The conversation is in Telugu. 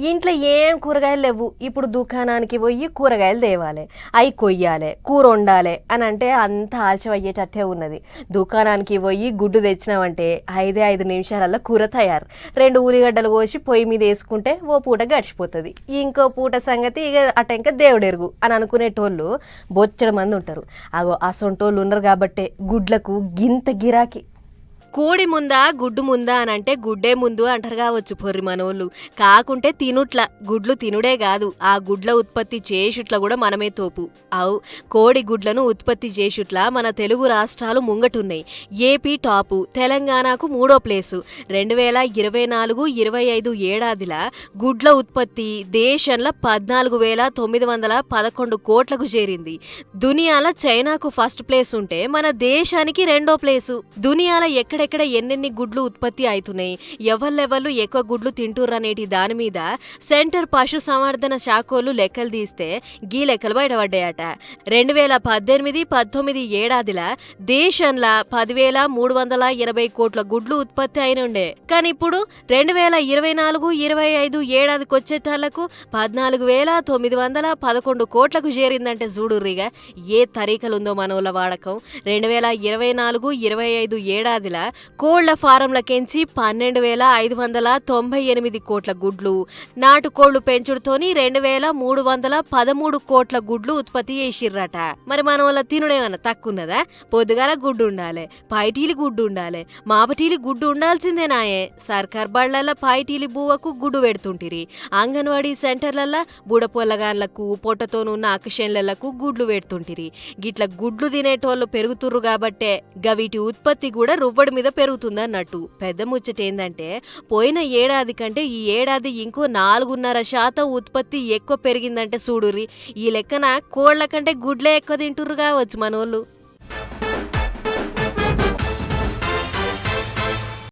ఇంట్లో ఏం కూరగాయలు లేవు. ఇప్పుడు దుకాణానికి పోయి కూరగాయలు తేవాలి, అవి కొయ్యాలి, కూర వండాలి అని అంటే అంత ఆలస్యం అయ్యేటట్టే ఉన్నది. దుకాణానికి పోయి గుడ్డు తెచ్చినామంటే 5 నిమిషాలలో కూర తయారు. 2 ఉల్లిగడ్డలు కోసి పొయ్యి మీద వేసుకుంటే ఓ పూట గడిచిపోతుంది. ఇంకో పూట సంగతి ఇక అటెంక దేవుడెరుగు అని అనుకునేటోళ్ళు బొచ్చడి మంది ఉంటారు. అగో అసొంటోళ్ళు ఉన్నారు కాబట్టే గుడ్లకు గింత గిరాకీ. కోడి ముందా గుడ్డు ముందా అని అంటే గుడ్డే ముందు అంటారు కావచ్చు పొర్రి మనోళ్ళు. కాకుంటే తినుట్ల గుడ్లు తినుడే కాదు, ఆ గుడ్ల ఉత్పత్తి చేసుట్ల కూడా మనమే తోపు. అవు కోడి గుడ్లను ఉత్పత్తి చేసుట్ల మన తెలుగు రాష్ట్రాలు ముంగటున్నాయి. ఏపీ టాపు, తెలంగాణకు 3వ ప్లేసు. 2024-25 ఏడాదిలా గుడ్ల ఉత్పత్తి దేశంలో 14,911 కోట్లకు చేరింది. దునియాల చైనాకు ఫస్ట్ ప్లేస్ ఉంటే మన దేశానికి 2వ ప్లేసు. దునియాల ఎక్కడెక్కడ ఎన్నెన్ని గుడ్లు ఉత్పత్తి అవుతున్నాయి, ఎవళ్ళెవళ్ళు ఎక్కువ గుడ్లు తింటుర్రనేటి దాని మీద సెంటర్ పశు సంవర్ధన శాఖోళ్ళు లెక్కలు తీస్తే గీ లెక్కలు బయటపడ్డాయట. 2018-19 ఏడాదిలా దేశంలో 10,380 కోట్ల గుడ్లు ఉత్పత్తి అయినుండే. కానీ ఇప్పుడు 2024-25 ఏడాదికి వచ్చేటాళ్లకు 14,911 కోట్లకు చేరిందంటే చూడుర్రిగా ఏ తరీకలుందో మనోళ్ళ వాడకం. 2024-25 ఏడాదిలా కోళ్ల ఫారంలకెంచి 12,598 కోట్ల గుడ్లు, నాటుకోళ్లు పెంచుడుతోని 2,313 కోట్ల గుడ్లు ఉత్పత్తి చేసిర్రట. మరి మన వల్ల తినుడేమన్నా తక్కున్నదా? పొద్దుగాల గుడ్డు ఉండాలి, పైటీలి గుడ్డు ఉండాలి, మాపటీలి గుడ్డు ఉండాల్సిందేనాయే. సర్కార్ బళ్లల్ల పైటీలి బువ్వకు గుడ్డు పెడుతుంటిరి, అంగన్వాడీ సెంటర్లల్ల బుడపొల్లగాన్లకు పొట్టతోనున్న అకశన్లకు గుడ్లు పెడుతుంటిరి. గిట్ల గుడ్లు తినేటోళ్ళు పెరుగుతుర్రు కాబట్టే గవిటి ఉత్పత్తి కూడా రువ్వడి మీద పెరుగుతుందన్నట్టు. పెద్ద ముచ్చటేందంటే పోయిన ఏడాది కంటే ఈ ఏడాది ఇంకో 4.5% ఉత్పత్తి ఎక్కువ పెరిగిందంటే చూడుర్రి. ఈ లెక్కన కోళ్ల కంటే గుడ్లే ఎక్కువ తింటుర్రు కావచ్చు మనోళ్ళు.